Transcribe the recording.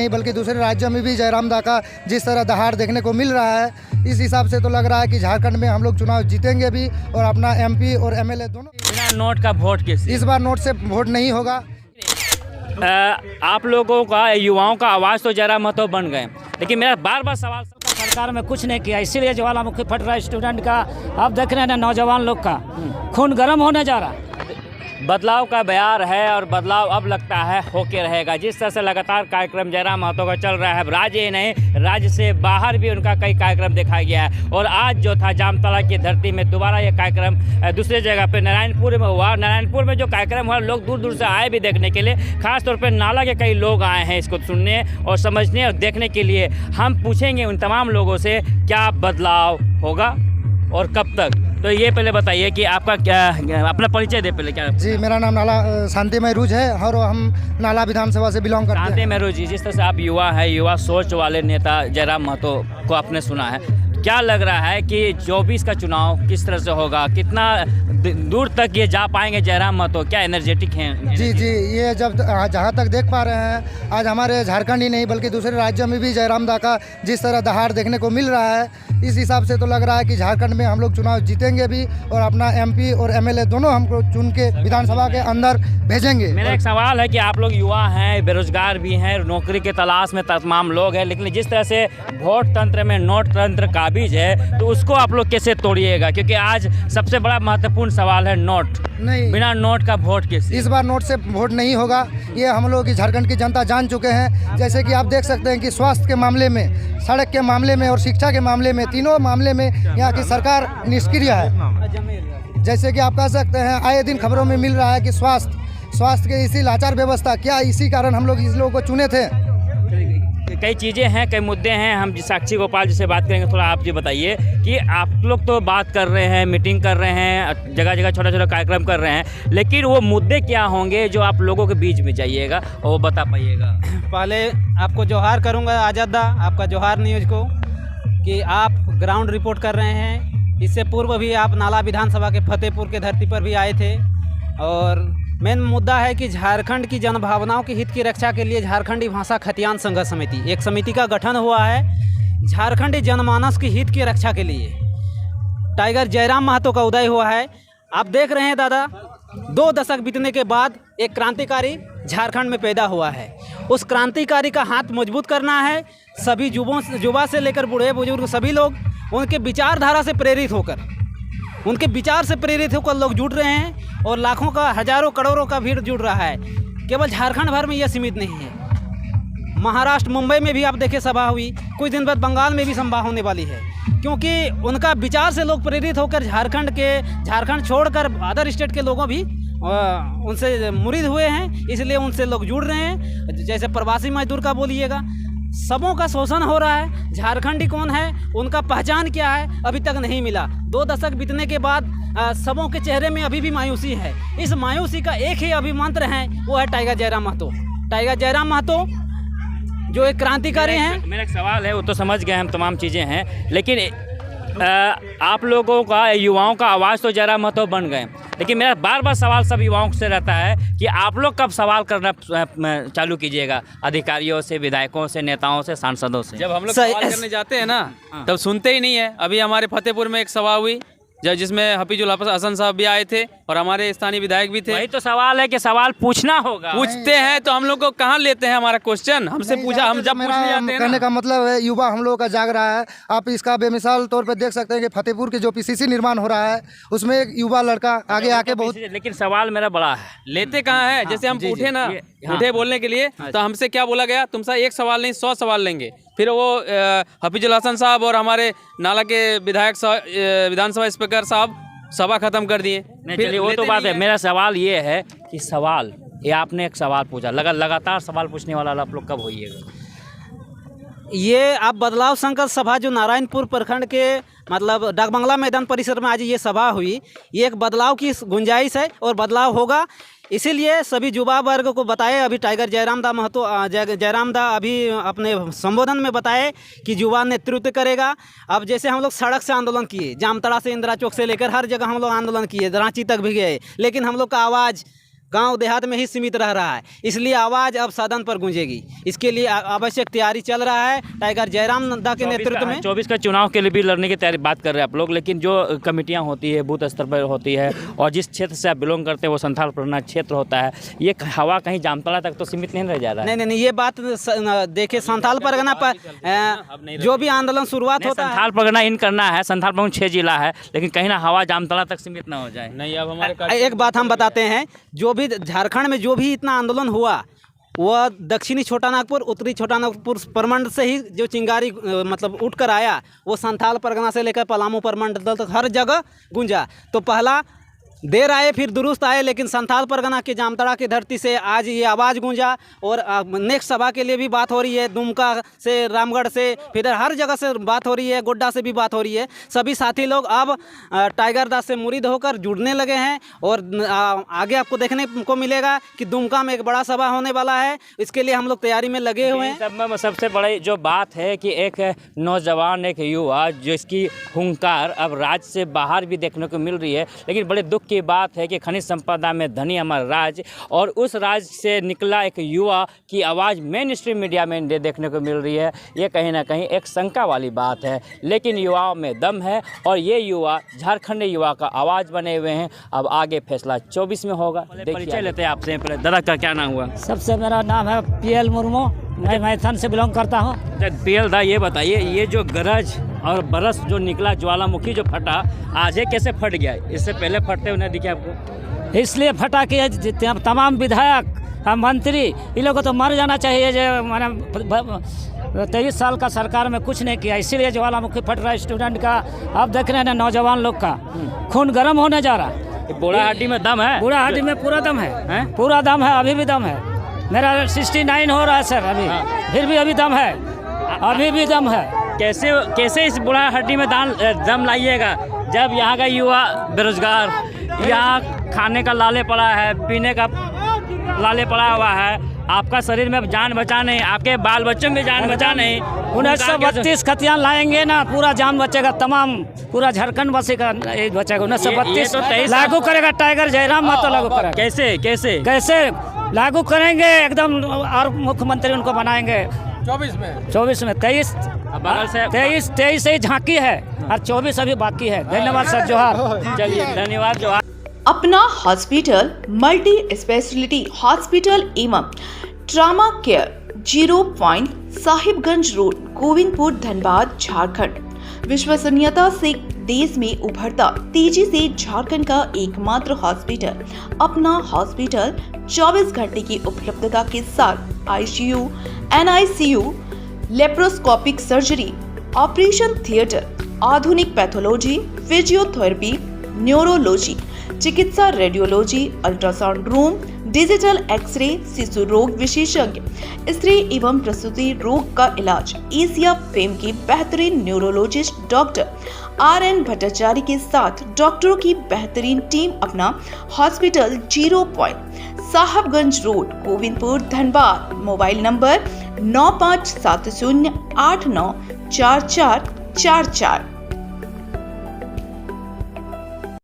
नहीं बल्कि दूसरे राज्यों में भी जयराम दा का जिस तरह दहाड़ देखने को मिल रहा है, इस हिसाब से तो लग रहा है कि झारखंड में हम लोग चुनाव जीतेंगे भी और अपना MP और MLA दोनों। बिना नोट का वोट कैसे? इस बार नोट से वोट नहीं होगा। आप लोगों का, युवाओं का आवाज़ तो जयराम महतो बन गए, लेकिन मेरा बार बार सवाल, सरकार में कुछ नहीं किया, इसीलिए ज्वालामुखी फट रहा है स्टूडेंट का। अब देख रहे हैं ना, नौजवान लोग का खून गर्म होने जा रहा है। बदलाव का बयार है और बदलाव अब लगता है होके रहेगा। जिस तरह से लगातार कार्यक्रम जयराम महतो का चल रहा है, राज्य ही नहीं राज्य से बाहर भी उनका कई कार्यक्रम देखा गया है। और आज जो था जामताड़ा की धरती में दोबारा ये कार्यक्रम दूसरे जगह पे नारायणपुर में हुआ। नारायणपुर में जो कार्यक्रम हुआ, लोग दूर दूर से आए भी देखने के लिए, खासतौर पर नाला के कई लोग आए हैं इसको सुनने और समझने और देखने के लिए। हम पूछेंगे उन तमाम लोगों से क्या बदलाव होगा और कब तक। तो ये पहले बताइए कि आपका क्या, अपना परिचय दे पहले। क्या जी, मेरा नाम नाला शांतिमय रूज है और हम नाला विधानसभा से बिलोंग करते हैं। शांतिमय रूज जी, जिस तरह से आप युवा है, युवा सोच वाले नेता जयराम महतो को आपने सुना है, क्या लग रहा है कि 24 का चुनाव किस तरह से होगा? कितना दूर तक ये जा पाएंगे जयराम महतो? क्या एनर्जेटिक हैं? जी, ये जब जहाँ तक देख पा रहे हैं, आज हमारे झारखंड ही नहीं बल्कि दूसरे राज्यों में भी जयराम दा का जिस तरह दहाड़ देखने को मिल रहा है, इस हिसाब से तो लग रहा है कि झारखंड में हम लोग चुनाव जीतेंगे भी और अपना MP और MLA दोनों हमको चुन के विधानसभा के अंदर भेजेंगे। मेरा एक सवाल है कि आप लोग युवा हैं, बेरोजगार भी हैं, नौकरी के तलाश में तमाम लोग हैं, लेकिन जिस तरह से वोट तंत्र में नोट तंत्र काबिज है, तो उसको आप लोग कैसे तोड़िएगा? क्योंकि आज सबसे बड़ा महत्वपूर्ण सवाल है नोट। नहीं, बिना नोट का वोट कैसे? इस बार नोट से वोट नहीं होगा, ये हम लोग की झारखंड की जनता जान चुके हैं। जैसे कि आप देख सकते हैं कि स्वास्थ्य के मामले में, सड़क के मामले में और शिक्षा के मामले में, तीनों मामले में यहाँ की सरकार निष्क्रिय है। जैसे कि आप कह सकते हैं, आए दिन खबरों में मिल रहा है कि स्वास्थ्य के इसी लाचार व्यवस्था, क्या इसी कारण हम लोग इस लोगों को चुने थे? कई चीज़ें हैं, कई मुद्दे हैं। हम साक्षी गोपाल जी से बात करेंगे। थोड़ा आप जी बताइए कि आप लोग तो बात कर रहे हैं, मीटिंग कर रहे हैं, जगह जगह छोटा छोटा कार्यक्रम कर रहे हैं, लेकिन वो मुद्दे क्या होंगे जो आप लोगों के बीच में जाइएगा और वो बता पाइएगा? पहले आपको जोहार करूंगा आज़ादा, आपका जोहार न्यूज़ को, कि आप ग्राउंड रिपोर्ट कर रहे हैं। इससे पूर्व भी आप नाला विधानसभा के फतेहपुर के धरती पर भी आए थे। और मेन मुद्दा है कि झारखंड की जनभावनाओं के हित की रक्षा के लिए झारखंडी भाषा खतियान संघर्ष समिति, एक समिति का गठन हुआ है झारखंडी जनमानस के हित की रक्षा के लिए। टाइगर जयराम महतो का उदय हुआ है। आप देख रहे हैं दादा, 2 दशक बीतने के बाद एक क्रांतिकारी झारखंड में पैदा हुआ है। उस क्रांतिकारी का हाथ मजबूत करना है। सभी युवा से लेकर बूढ़े बुजुर्ग सभी लोग उनके विचारधारा से प्रेरित होकर, उनके विचार से प्रेरित होकर लोग जुड़ रहे हैं और लाखों का, हजारों करोड़ों का भीड़ जुड़ रहा है। केवल झारखंड भर में यह सीमित नहीं है। महाराष्ट्र, मुंबई में भी आप देखें सभा हुई, कुछ दिन बाद बंगाल में भी सभा होने वाली है, क्योंकि उनका विचार से लोग प्रेरित होकर झारखंड छोड़कर अदर स्टेट के लोगों भी उनसे मुरीद हुए हैं, इसलिए उनसे लोग जुड़ रहे हैं। जैसे प्रवासी मजदूर का बोलिएगा, सबों का शोषण हो रहा है। झारखंडी कौन है, उनका पहचान क्या है, अभी तक नहीं मिला। 2 दशक बीतने के बाद सबों के चेहरे में अभी भी मायूसी है। इस मायूसी का एक ही अभिमंत्र है, वो है टाइगर जयराम महतो। टाइगर जयराम महतो जो एक क्रांतिकारी हैं। मेरा एक सवाल है, वो तो समझ गए हम, तमाम चीज़ें हैं, लेकिन आप लोगों का, युवाओं का आवाज़ तो जयराम महतो बन गए, लेकिन मेरा बार बार सवाल सब युवाओं से रहता है कि आप लोग कब सवाल करना चालू कीजिएगा? अधिकारियों से, विधायकों से, नेताओं से, सांसदों से। जब हम लोग सवाल करने जाते हैं ना, तब सुनते ही नहीं है। अभी हमारे फतेहपुर में एक सभा हुई जिसमें हफीजुल हसन साहब भी आए थे और हमारे स्थानीय विधायक भी थे। वही तो सवाल है कि सवाल पूछना होगा। पूछते हैं तो हम लोग को कहाँ लेते हैं हमारा क्वेश्चन? हमसे पूछा, हम जब पूछने जाते हैं। कहने का मतलब है, युवा हम लोगों का जाग रहा है। आप इसका बेमिसाल तौर पर देख सकते हैं कि फतेहपुर के जो PCC निर्माण हो रहा है, उसमें एक युवा लड़का आगे आके बहुत, लेकिन सवाल मेरा बड़ा है, लेते कहाँ है? जैसे हम उठे ना, उठे बोलने के लिए, तो हमसे क्या बोला गया, तुमसे 1 सवाल नहीं 100 सवाल लेंगे। फिर वो हफीजुल हसन साहब और हमारे नाला के विधायक विधानसभा स्पीकर साहब सभा खत्म कर दिए। चलिए, वो तो बात है। मेरा सवाल ये है कि सवाल, ये आपने एक सवाल पूछा, लगातार सवाल पूछने वाला आप लोग कब होइएगा? ये आप बदलाव संकल्प सभा जो नारायणपुर प्रखंड के मतलब डाकबंगला मैदान परिसर में आज ये सभा हुई, ये एक बदलाव की गुंजाइश है और बदलाव होगा। इसीलिए सभी युवा वर्ग को बताए, अभी टाइगर जयराम दा अभी अपने संबोधन में बताए कि युवा नेतृत्व करेगा। अब जैसे हम लोग सड़क से आंदोलन किए, जामताड़ा से इंदिरा चौक से लेकर हर जगह हम लोग आंदोलन किए, रांची तक भी गए, लेकिन हम लोग का आवाज़ गांव देहात में ही सीमित रह रहा है, इसलिए आवाज़ अब सदन पर गूंजेगी। इसके लिए आवश्यक तैयारी चल रहा है टाइगर जयराम नड्डा के नेतृत्व में। 24 का चुनाव के लिए भी लड़ने की तैयारी बात कर रहे हैं आप लोग, लेकिन जो कमेटियां होती है बूथ स्तर पर होती है और जिस क्षेत्र से आप बिलोंग करते हैं वो संथाल परगना क्षेत्र होता है, ये हवा कहीं जामतड़ा तक तो सीमित नहीं रह जा रहा है। नहीं, ये बात देखिए, संथाल परगना पर जो भी आंदोलन शुरुआत होता है, संथाल परगना इन करना है, संथाल परगना 6 जिला है, लेकिन कहीं ना हवा जामतड़ा तक सीमित ना हो जाए। नहीं, अब हमारे एक बात हम बताते हैं, जो भी झारखंड में जो भी इतना आंदोलन हुआ वह दक्षिणी छोटा नागपुर, उत्तरी छोटा नागपुर प्रमंड से ही जो चिंगारी मतलब उठ कर आया, वो संथाल परगना से लेकर पलामू प्रमंडल तक हर जगह गूंजा। तो पहला देर आए फिर दुरुस्त आए, लेकिन संथाल परगना के जामतड़ा की धरती से आज ये आवाज़ गूंजा। और नेक्स्ट सभा के लिए भी बात हो रही है, दुमका से, रामगढ़ से, फिर हर जगह से बात हो रही है, गोड्डा से भी बात हो रही है। सभी साथी लोग अब टाइगर दास से मुरीद होकर जुड़ने लगे हैं और आगे आपको देखने को मिलेगा कि दुमका में एक बड़ा सभा होने वाला है। इसके लिए हम लोग तैयारी में लगे हुए हैं। सब में सबसे बड़ी जो बात है कि एक नौजवान, एक युवा जिसकी हुंकार अब राज्य से बाहर भी देखने को मिल रही है, लेकिन बड़े दुख की बात है कि खनिज संपदा में धनी हमारा राज्य, और उस राज्य से निकला एक युवा की आवाज़ मेन स्ट्रीम मीडिया में देखने को मिल रही है। ये कहीं ना कहीं एक शंका वाली बात है, लेकिन युवाओं में दम है और ये युवा झारखंड युवा का आवाज़ बने हुए हैं। अब आगे फैसला 24 में होगा। परिचय लेते हैं आपसे। पहले दादा का क्या नाम हुआ? सबसे मेरा नाम है PL मुर्मू, मैं मैथन से बिलोंग करता हूँ। PL दा, ये बताइए, ये जो गरज और बरस जो निकला, ज्वालामुखी जो फटा, आज ये कैसे फट गया? इससे पहले फटते हुए नहीं दिखे आपको? इसलिए फटा कि जितने तमाम विधायक, हम मंत्री, इन लोगों को तो मर जाना चाहिए। जो मैंने 23 साल का सरकार में कुछ नहीं किया, इसीलिए ज्वालामुखी फट रहा है स्टूडेंट का। अब देख रहे हैं नौजवान लोग का खून गर्म होने जा रहा है। बूढ़ाहाटी में दम है? बूढ़ाहाटी में पूरा दम है, पूरा दम है, अभी भी दम है। मेरा 69 हो रहा है सर अभी, फिर भी अभी दम है, अभी भी दम है। कैसे इस बूढ़ाहाटी में दम लाइएगा जब यहाँ का युवा बेरोजगार, यहाँ खाने का लाले पड़ा है, पीने का लाले पड़ा हुआ है, आपका शरीर में जान बचा नहीं, आपके बाल बच्चों में जान बचा नहीं। 1932 खतियान लाएंगे ना, पूरा जान बचेगा, तमाम पूरा झारखंड बचेगा, बचेगा। 1932 लागू करेगा टाइगर जयराम महतो, लागू करेगा। कैसे कैसे कैसे लागू करेंगे एकदम, और मुख्यमंत्री उनको बनाएंगे 24 में 23 से झांकी है और 24 अभी बाकी है। धन्यवाद सर, जोहार। चलिए, धन्यवाद, जोहार। अपना हॉस्पिटल मल्टी स्पेशलिटी हॉस्पिटल एवं trauma care 0 point Sahibganj road, Govindpur, Dhanbad, Jharkhand. विश्वसनीयता से देश में उभरता, तेजी से झारखंड का एकमात्र हॉस्पिटल। अपना हॉस्पिटल 24 घंटे की उपलब्धता के साथ ICU, NICU, laparoscopic surgery, operation theatre, आधुनिक पैथोलॉजी, फिजियोथेरेपी, न्यूरोलॉजी, चिकित्सा, radiology, ultrasound room, digital x-ray, शिशु रोग विशेषज्ञ, स्त्री एवं प्रसूति रोग का इलाज। एशिया फेम के बेहतरीन न्यूरोलॉजिस्ट डॉक्टर RN भट्टाचार्य के साथ डॉक्टरों की बेहतरीन टीम। अपना hospital 0 point Sahibganj road, Govindpur, Dhanbad. Mobile number 9570894444।